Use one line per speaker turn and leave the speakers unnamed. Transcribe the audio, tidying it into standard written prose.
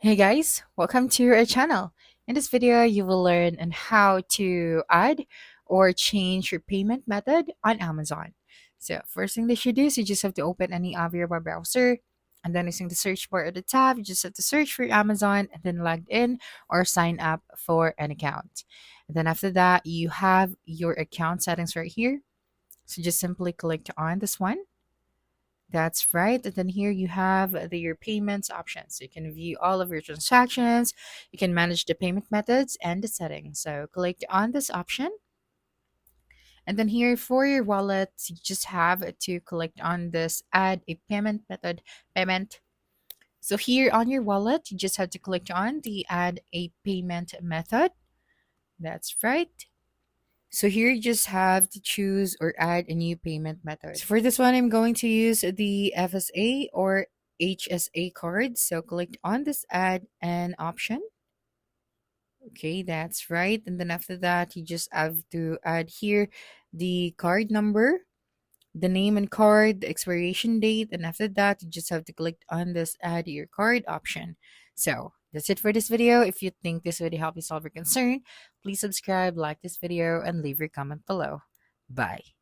Hey guys, welcome to our channel. In this video, you will learn on how to add or change your payment method on Amazon. So first thing that you do is you just have to open any of your web browser and then using the search bar at the top, you just have to search for Amazon and then log in or sign up for an account. And then after that, you have your account settings right here. So just simply click on this one. That's right. And then here you have your payments options. So you can view all of your transactions. You can manage the payment methods and the settings. So click on this option. And then here for your wallet, you just have to click on this add a payment method payment. So here on your wallet, you just have to click on the add a payment method. That's right. So here you just have to choose or add a new payment method. So for this one, I'm going to use the FSA or HSA card. So click on this add an option. Okay, that's right. And then after that, you just have to add here the card number, the name and card, the expiration date, and after that, you just have to click on this add your card option. So that's it for this video. If you think this video helped you solve your concern, please subscribe, like this video, and leave your comment below. Bye.